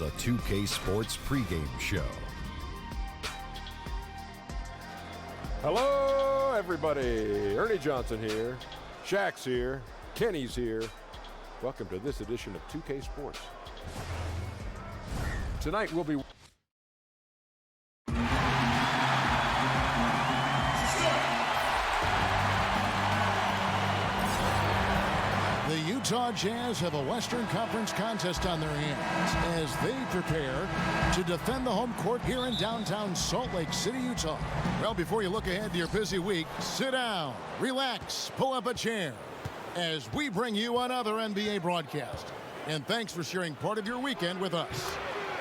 the 2K Sports pregame show. Hello, everybody. Ernie Johnson here. Shaq's here. Kenny's here. Welcome to this edition of 2K Sports. Tonight we'll be... The Utah Jazz have a Western Conference contest on their hands as they prepare to defend the home court here in downtown Salt Lake City, Utah. Well, before you look ahead to your busy week, sit down, relax, pull up a chair as we bring you another NBA broadcast. And thanks for sharing part of your weekend with us.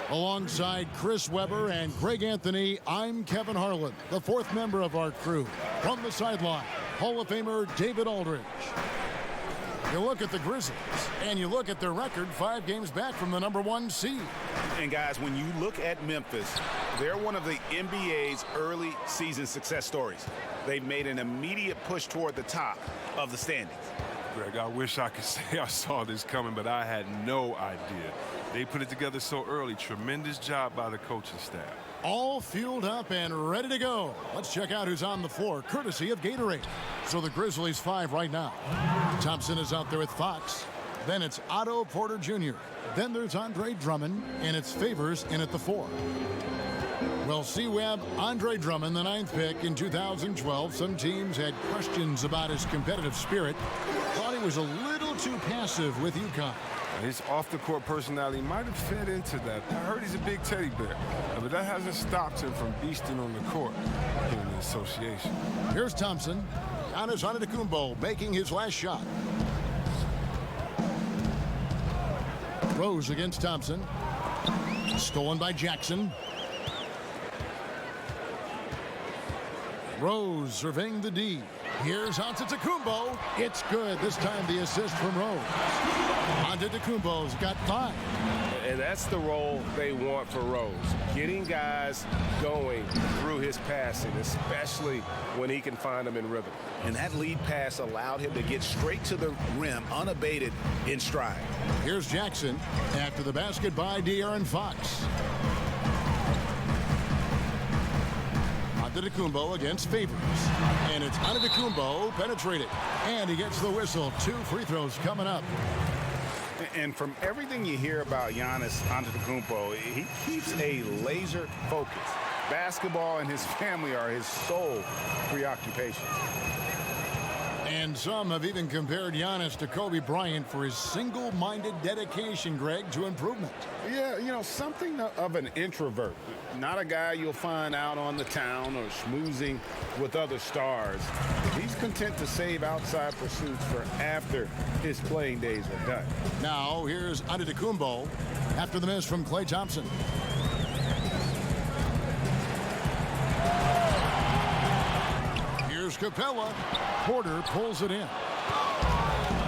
Alongside Chris Webber and Greg Anthony, I'm Kevin Harlan, the fourth member of our crew. From the sideline, Hall of Famer David Aldridge. You look at the Grizzlies, and you look at their record 5 games back from the #1 seed. And guys, when you look at Memphis, they're one of the NBA's early season success stories. They've made an immediate push toward the top of the standings. Greg, I wish I could say I saw this coming, but I had no idea. They put it together so early. Tremendous job by the coaching staff. All fueled up and ready to go. Let's check out who's on the floor, courtesy of Gatorade. So the Grizzlies 5 right now. Thompson is out there with Fox. Then it's Otto Porter Jr. Then there's Andre Drummond, and it's Favors in at the 4. Well, C-Web, Andre Drummond, the 9th pick in 2012. Some teams had questions about his competitive spirit. Thought he was a little too passive with UConn. His off-the-court personality might have fed into that. I heard he's a big teddy bear, but that hasn't stopped him from beasting on the court in the association. Here's Thompson. Giannis Antetokounmpo making his last shot. Rose against Thompson. Stolen by Jackson. Rose surveying the D. Here's Antetokounmpo. It's good. This time the assist from Rose. Antetokounmpo's got 5. And that's the role they want for Rose. Getting guys going through his passing, especially when he can find them in rhythm. And that lead pass allowed him to get straight to the rim unabated in stride. Here's Jackson after the basket by De'Aaron Fox. Antetokounmpo against Favors. And it's Antetokounmpo penetrated. And he gets the whistle. 2 free throws coming up. And from everything you hear about Giannis Antetokounmpo, he keeps a laser focus. Basketball and his family are his sole preoccupation. And some have even compared Giannis to Kobe Bryant for his single-minded dedication, Greg, to improvement. Yeah, you know, something of an introvert. Not a guy you'll find out on the town or schmoozing with other stars. He's content to save outside pursuits for after his playing days are done. Now, here's Antetokounmpo after the miss from Klay Thompson. Here's Capella. Porter pulls it in.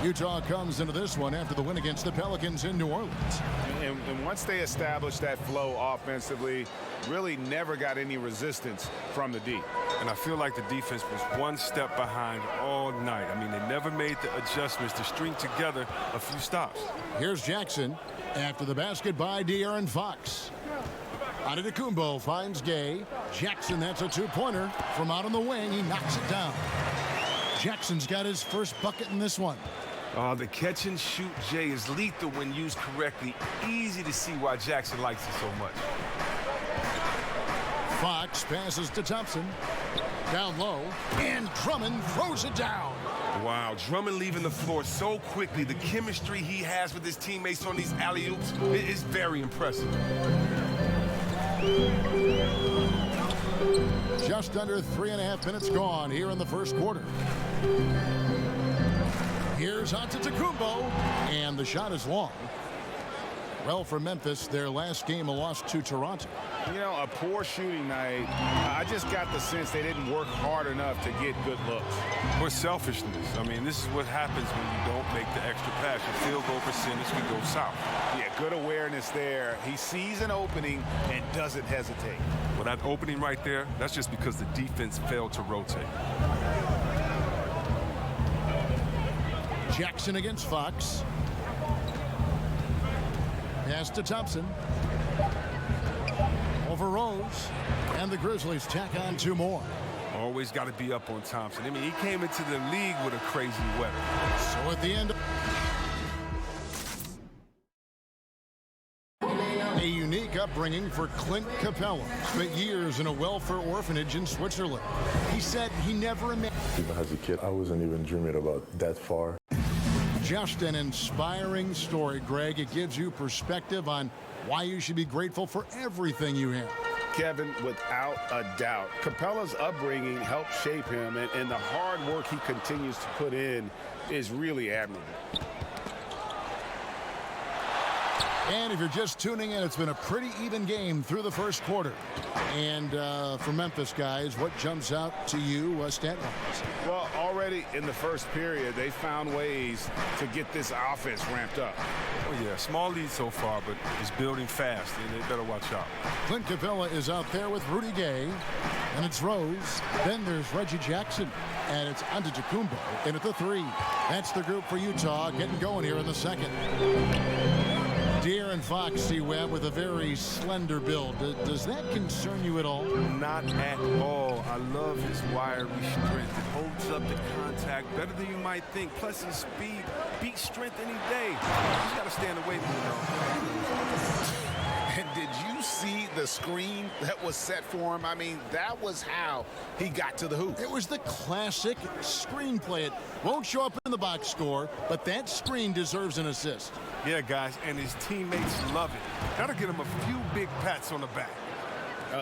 Utah comes into this one after the win against the Pelicans in New Orleans. And once they established that flow offensively, really never got any resistance from the D. And I feel like the defense was one step behind all night. I mean, they never made the adjustments to string together a few stops. Here's Jackson after the basket by De'Aaron Fox. Antetokounmpo finds Gay. Jackson, that's a 2-pointer. From out on the wing, he knocks it down. Jackson's got his first bucket in this one. Oh, the catch and shoot, Jay, is lethal when used correctly. Easy to see why Jackson likes it so much. Fox passes to Thompson. Down low, and Drummond throws it down. Wow, Drummond leaving the floor so quickly. The chemistry he has with his teammates on these alley-oops is very impressive. Just under 3.5 minutes gone here in the first quarter. Here's Antetokounmpo, and the shot is long. Well, for Memphis, their last game a loss to Toronto. You know, a poor shooting night. I just got the sense they didn't work hard enough to get good looks. Or selfishness. I mean, this is what happens when you don't make the extra pass. Your field goal percentage can go south. Yeah, good awareness there. He sees an opening and doesn't hesitate. Well, that opening right there, that's just because the defense failed to rotate. Jackson against Fox. Pass to Thompson. over Rose. And the Grizzlies tack on 2 more. Always got to be up on Thompson. I mean, he came into the league with a crazy weapon. So at the end, a unique upbringing for Clint Capella. Spent years in a welfare orphanage in Switzerland. He said he never imagined. Even as a kid, I wasn't even dreaming about that far. Just an inspiring story, Greg. It gives you perspective on why you should be grateful for everything you have. Kevin, without a doubt, Capella's upbringing helped shape him, and the hard work he continues to put in is really admirable. And if you're just tuning in, it's been a pretty even game through the first quarter. And for Memphis guys, what jumps out to you stat-wise? Well, already in the first period, they found ways to get this offense ramped up. Oh, yeah, small lead so far, but it's building fast, and they better watch out. Clint Capella is out there with Rudy Gay, and it's Rose. Then there's Reggie Jackson, and it's Antetokounmpo in at the 3. That's the group for Utah getting going here in the second. De'Aaron Fox, C-Webb, with a very slender build. Does that concern you at all? Not at all. I love his wiry strength. It holds up the contact better than you might think. Plus his speed beats strength any day. He's got to stand away from it. And did you see the screen that was set for him? I mean, that was how he got to the hoop. It was the classic screenplay. It won't show up in the box score, but that screen deserves an assist. Yeah, guys, and his teammates love it. Got to get him a few big pats on the back.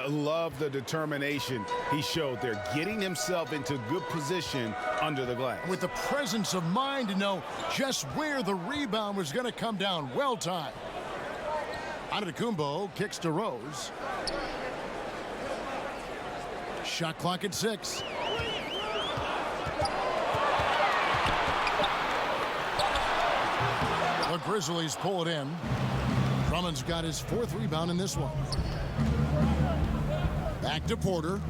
Love the determination he showed there, getting himself into good position under the glass. With the presence of mind to know just where the rebound was going to come down. Well timed. Antetokounmpo kicks to Rose. Shot clock at 6. The Grizzlies pull it in. Drummond's got his 4th rebound in this one. Back to Porter.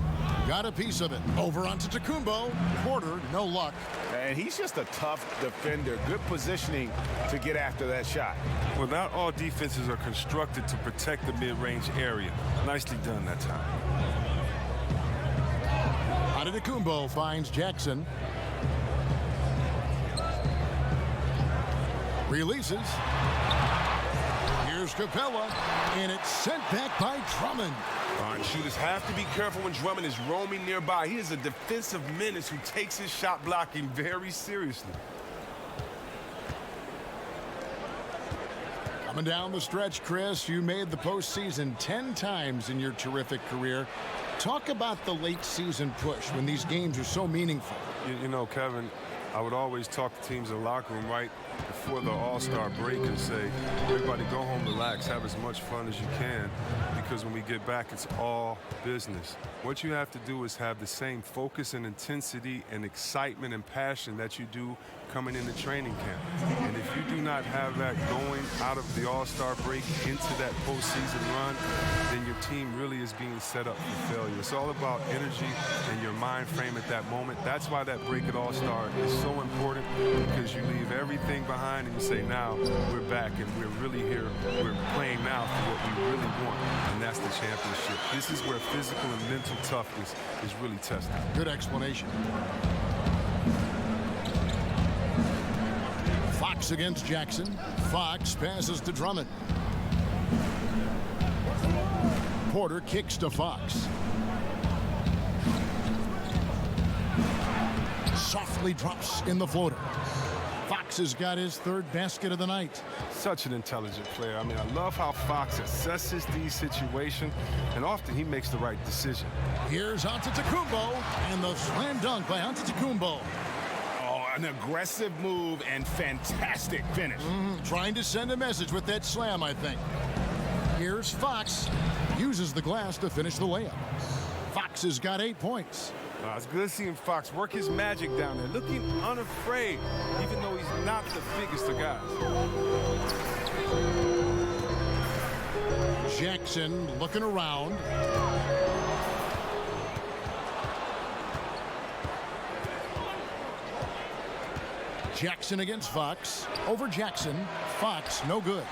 Got a piece of it. Over onto Antetokounmpo. Porter, no luck. And he's just a tough defender. Good positioning to get after that shot. Well, not all defenses are constructed to protect the mid-range area. Nicely done that time. Antetokounmpo finds Jackson. Releases. Here's Capella, and it's sent back by Drummond. Shooters have to be careful when Drummond is roaming nearby. He is a defensive menace who takes his shot blocking very seriously. Coming down the stretch, Chris, you made the postseason 10 times in your terrific career. Talk about the late season push when these games are so meaningful. You know, Kevin, I would always talk to teams in the locker room right before the All-Star break and say, everybody go home, relax, have as much fun as you can, because when we get back, it's all business. What you have to do is have the same focus and intensity and excitement and passion that you do coming into training camp. And if you do not have that going out of the All-Star break into that postseason run, then your team really is being set up for failure. It's all about energy and your mind frame at that moment. That's why that break at All-Star is so important, because you leave everything behind and you say, now we're back and we're really here. We're playing now for what we really want, and that's the championship. This is where physical and mental toughness is really tested. Good explanation. Fox against Jackson. Fox passes to Drummond. Porter kicks to Fox. Softly drops in the floater. Fox has got his 3rd basket of the night. Such an intelligent player. I mean, I love how Fox assesses these situations, and often he makes the right decision. Here's Antetokounmpo, and the slam dunk by Antetokounmpo. Oh, an aggressive move and fantastic finish. Trying to send a message with that slam, I think. Here's Fox. Uses the glass to finish the layup. Fox has got 8 points. It's good seeing Fox work his magic down there, looking unafraid, even though he's not the biggest of guys. Jackson looking around. Jackson against Fox. Over Jackson. Fox, no good.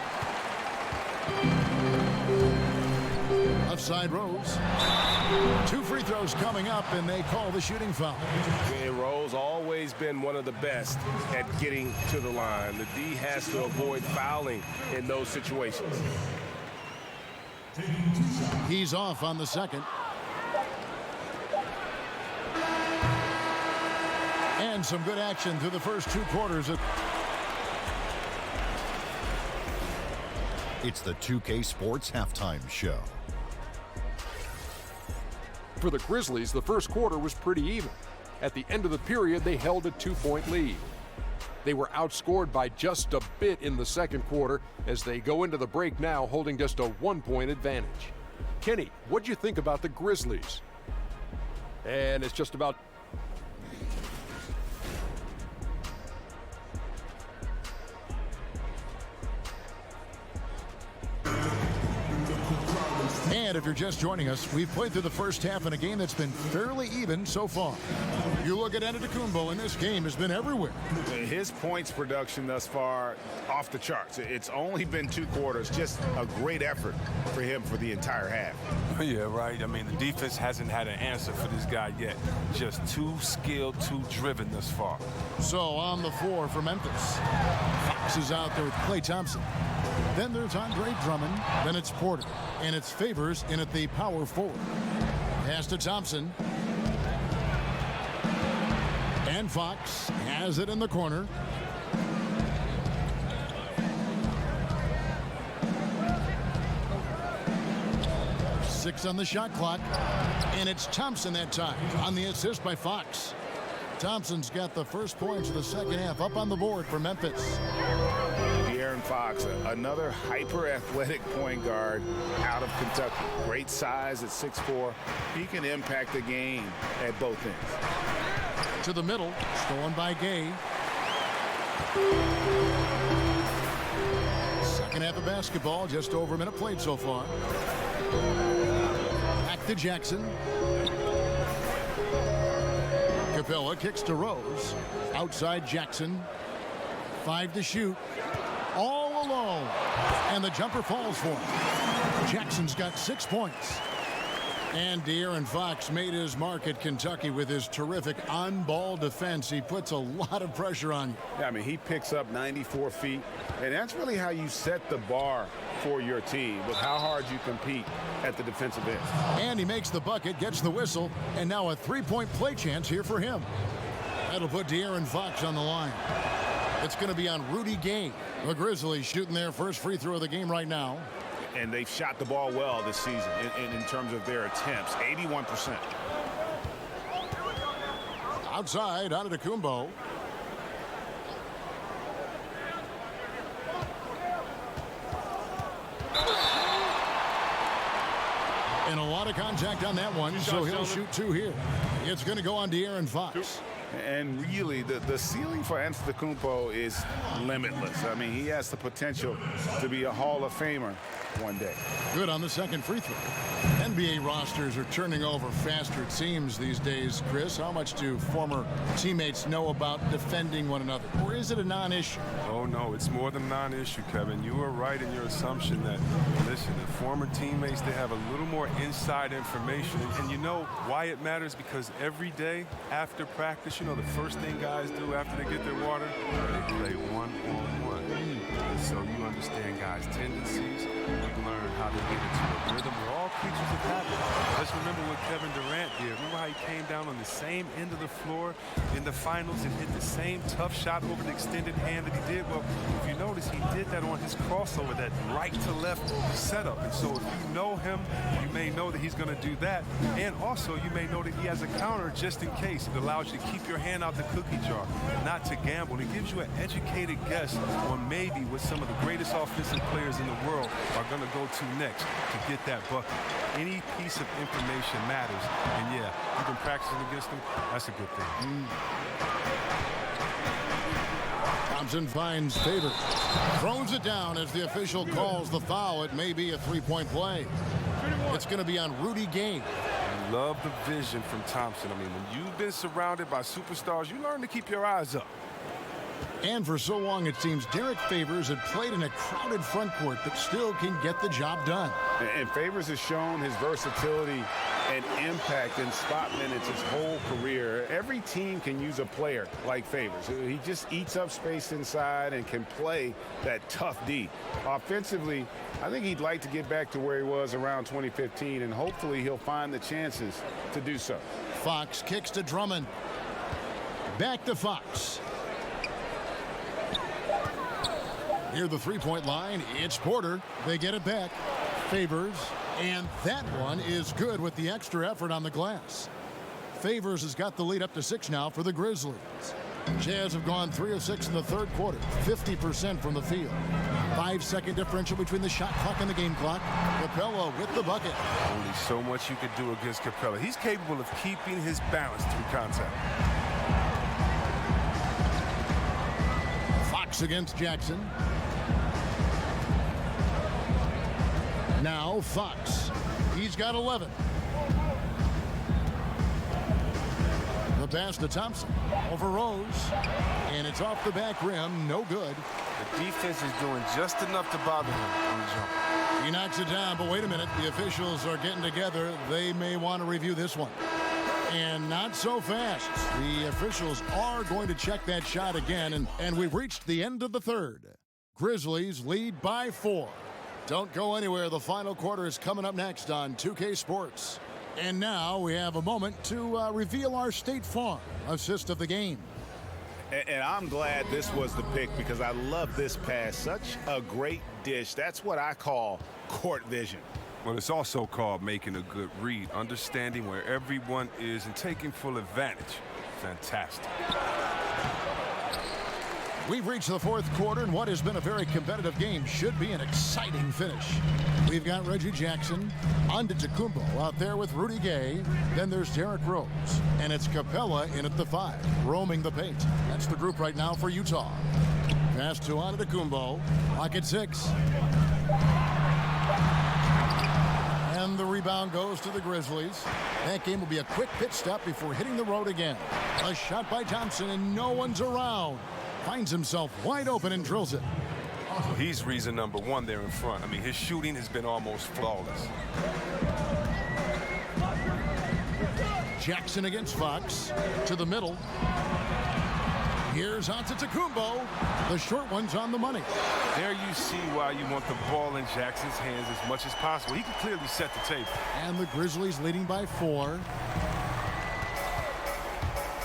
A Left side Rose. 2 free throws coming up, and they call the shooting foul. And Rose always been one of the best at getting to the line. The D has to avoid fouling in those situations. He's off on the second. And some good action through the first 2 quarters. It's the 2K Sports Halftime Show. For the Grizzlies, the first quarter was pretty even. At the end of the period, they held a 2-point lead. They were outscored by just a bit in the second quarter as they go into the break now holding just a 1-point advantage. Kenny, what'd you think about the Grizzlies? And it's just about... And if you're just joining us, we've played through the first half in a game that's been fairly even so far. You look at Antetokounmpo, and this game has been everywhere. His points production thus far off the charts. It's only been 2 quarters. Just a great effort for him for the entire half. Yeah, right. I mean, the defense hasn't had an answer for this guy yet. Just too skilled, too driven thus far. So on the floor for Memphis, Fox is out there with Klay Thompson. Then there's Andre Drummond. Then it's Porter. And it's Favors in at the power forward. Pass to Thompson. And Fox has it in the corner. Six on the shot clock. And it's Thompson that time on the assist by Fox. Thompson's got the first points of the second half up on the board for Memphis. De'Aaron Fox, another hyper-athletic point guard out of Kentucky. Great size at 6'4". He can impact the game at both ends. To the middle, stolen by Gay. Second half of basketball, just over a minute played so far. Back to Jackson. Capella kicks to Rose. Outside Jackson. 5 to shoot. All alone. And the jumper falls for him. Jackson's got 6 points. And De'Aaron Fox made his mark at Kentucky with his terrific on-ball defense. He puts a lot of pressure on you. Yeah, I mean, he picks up 94 feet. And that's really how you set the bar for your team, with how hard you compete at the defensive end. And he makes the bucket, gets the whistle, and now a 3-point play chance here for him. That'll put De'Aaron Fox on the line. It's going to be on Rudy Gay. The Grizzlies shooting their first free throw of the game right now. And they've shot the ball well this season in terms of their attempts, 81%. Outside, Antetokounmpo. And a lot of contact on that one, so he'll shoot 2 here. It's going to go on De'Aaron Fox. And really, the ceiling for Antetokounmpo is limitless. I mean, he has the potential to be a Hall of Famer one day. Good on the second free throw. NBA rosters are turning over faster, it seems, these days. Chris, how much do former teammates know about defending one another? Or is it a non-issue? Oh, no, it's more than a non-issue, Kevin. You were right in your assumption that, listen, the former teammates, they have a little more inside information. And you know why it matters? Because every day after practice, you know, the first thing guys do after they get their water, they play one-on-one. So you understand guys' tendencies. You learn how to get into a rhythm. We're all creatures of habit. Let's remember what Kevin Durant did. Remember how he came down on the same end of the floor in the finals and hit the same tough shot over the extended hand that he did? Well, if you notice, he did that on his crossover, that right to left setup. And so if you know him, you may know that he's going to do that. And also, you may know that he has a counter just in case. It allows you to keep your hand out the cookie jar, not to gamble. And it gives you an educated guess on maybe what some of the greatest offensive players in the world are going to go to next to get that bucket. Any piece of information matters. And yeah, you've been practicing against them. That's a good thing. Thompson finds Favors. Throws it down as the official calls the foul. It may be a 3-point play. It's going to be on Rudy Gay. Love the vision from Thompson. I mean, when you've been surrounded by superstars, you learn to keep your eyes up. And for so long, it seems Derek Favors had played in a crowded front court but still can get the job done. And Favors has shown his versatility and impact in spot minutes his whole career. Every team can use a player like Favors. He just eats up space inside and can play that tough D. Offensively, I think he'd like to get back to where he was around 2015, and hopefully he'll find the chances to do so. Fox kicks to Drummond. Back to Fox. Near the three-point line, it's Porter. They get it back. Favors. And that one is good with the extra effort on the glass. Favors has got the lead up to 6 now for the Grizzlies. Jazz have gone 3 of 6 in the third quarter, 50% from the field. 5-second differential between the shot clock and the game clock. Capella with the bucket. Only so much you can do against Capella. He's capable of keeping his balance through contact. Fox against Jackson. Now Fox. He's got 11. The pass to Thompson. Over Rose. And it's off the back rim. No good. The defense is doing just enough to bother him on the jump. He knocks it down, but wait a minute. The officials are getting together. They may want to review this one. And not so fast. The officials are going to check that shot again. And we've reached the end of the third. Grizzlies lead by 4. Don't go anywhere. The final quarter is coming up next on 2K Sports. And now we have a moment to reveal our State Farm assist of the game. And I'm glad this was the pick because I love this pass. Such a great dish. That's what I call court vision. Well, it's also called making a good read, understanding where everyone is and taking full advantage. Fantastic. We've reached the fourth quarter, and what has been a very competitive game should be an exciting finish. We've got Reggie Jackson, Antetokounmpo out there with Rudy Gay. Then there's Derrick Rose, and it's Capella in at the 5, roaming the paint. That's the group right now for Utah. Pass to Antetokounmpo, lock at 6. And the rebound goes to the Grizzlies. That game will be a quick pit stop before hitting the road again. A shot by Thompson, and no one's around. Finds himself wide open and drills it. Well, he's reason number 1 there in front. I mean, his shooting has been almost flawless. Jackson against Fox. To the middle. Here's Antetokounmpo. The short one's on the money. There you see why you want the ball in Jackson's hands as much as possible. He can clearly set the table. And the Grizzlies leading by 4.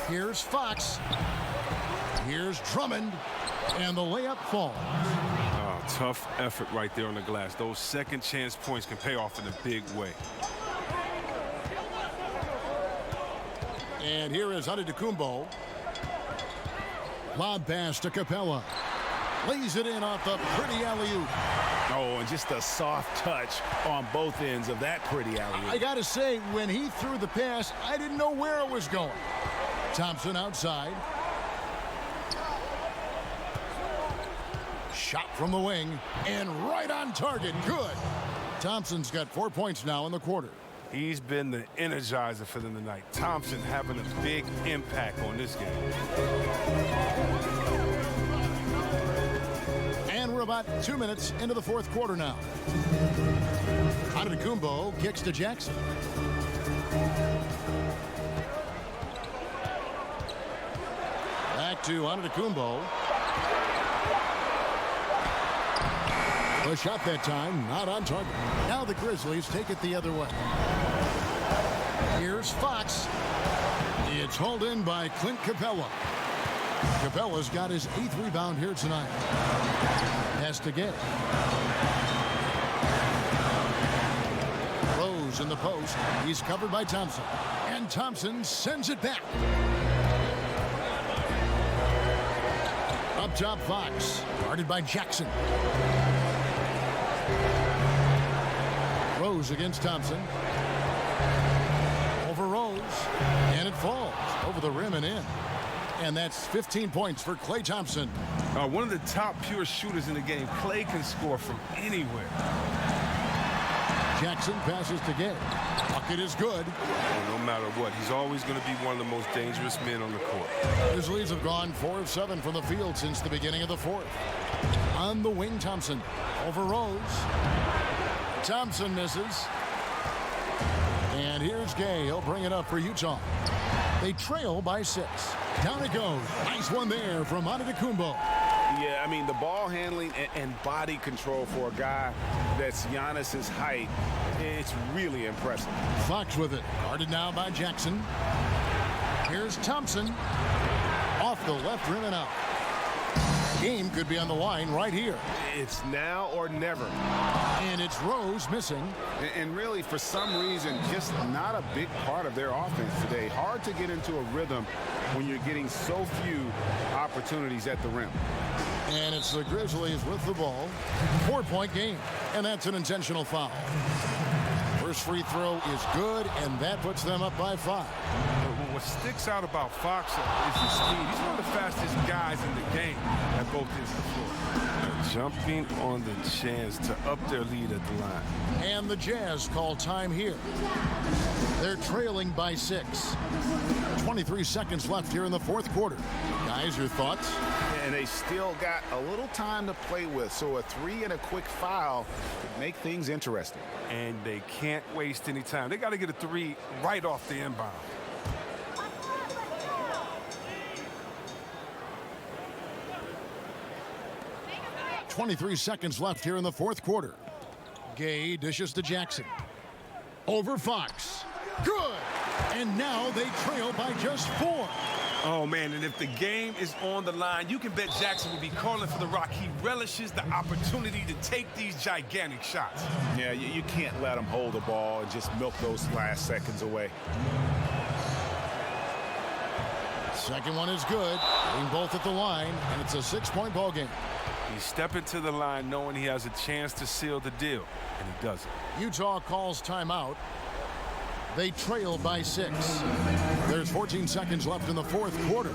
Here's Fox. Here's Drummond, and the layup falls. Oh, tough effort right there on the glass. Those second chance points can pay off in a big way. And here is Antetokounmpo. Lob pass to Capella. Lays it in off the pretty alley-oop. Oh, and just a soft touch on both ends of that pretty alley-oop. I got to say, when he threw the pass, I didn't know where it was going. Thompson outside. Shot from the wing, and right on target. Good. Thompson's got 4 points now in the quarter. He's been the energizer for them tonight. Thompson having a big impact on this game. And we're about 2 minutes into the fourth quarter now. Antetokounmpo kicks to Jackson. Back to Antetokounmpo. The shot that time, not on target. Now the Grizzlies take it the other way. Here's Fox. It's hauled in by Clint Capella. Capella's got his 8th rebound here tonight. Has to get. Rose in the post. He's covered by Thompson. And Thompson sends it back. Up top, Fox. Guarded by Jackson. Rose against Thompson. Over Rose. And it falls over the rim and in. And that's 15 points for Klay Thompson. One of the top pure shooters in the game. Klay can score from anywhere. Jackson passes to Gay. Bucket is good. And no matter what, he's always going to be one of the most dangerous men on the court. Grizzlies have gone 4 of 7 from the field since the beginning of the fourth. On the wing, Thompson over Rose. Thompson misses. And here's Gay. He'll bring it up for Utah. They trail by 6. Down it goes. Nice one there from Antetokounmpo. Yeah, I mean, the ball handling and body control for a guy that's Giannis's height, it's really impressive. Fox with it. Guarded now by Jackson. Here's Thompson. Off the left rim and out. Game could be on the line right here. It's now or never. And it's Rose missing. And really, for some reason, just not a big part of their offense today. Hard to get into a rhythm when you're getting so few opportunities at the rim. And it's the Grizzlies with the ball. 4-point game. And that's an intentional foul. First free throw is good, and that puts them up by 5. What sticks out about Fox is his speed. He's one of the fastest guys in the game at both ends of the floor. Jumping on the chance to up their lead at the line. And the Jazz call time here. They're trailing by 6. 23 seconds left here in the fourth quarter. Guys, your thoughts? And they still got a little time to play with, so a 3 and a quick foul could make things interesting. And they can't waste any time. They got to get a 3 right off the inbound. .23 seconds left here in the fourth quarter. Gay dishes to Jackson. Over Fox. Good! And now they trail by just 4. Oh, man, and if the game is on the line, you can bet Jackson will be calling for the rock. He relishes the opportunity to take these gigantic shots. Yeah, you can't let him hold the ball and just milk those last seconds away. Second one is good. Getting both at the line, and it's a 6-point ball game. He's stepping to the line knowing he has a chance to seal the deal, and he doesn't. Utah calls timeout. They trail by 6. There's 14 seconds left in the fourth quarter.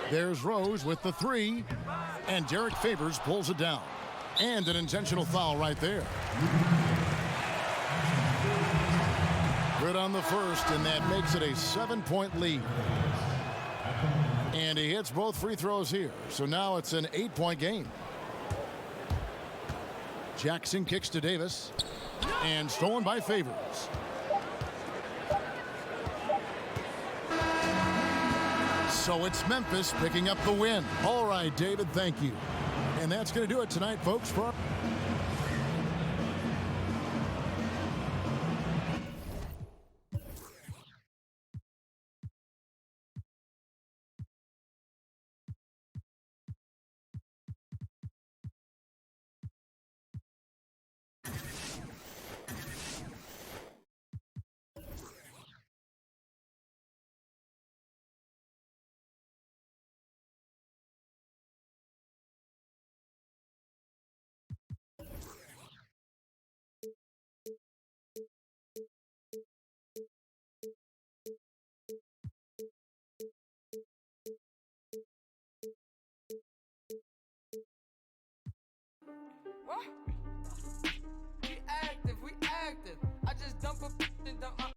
There's Rose with the 3, and Derek Favors pulls it down. And an intentional foul right there. Good on the first, and that makes it a 7-point lead. And he hits both free throws here. So now it's an 8-point game. Jackson kicks to Davis. And stolen by Favors. So it's Memphis picking up the win. All right, David, thank you. And that's going to do it tonight, folks. What? We active. I just dump a and dump my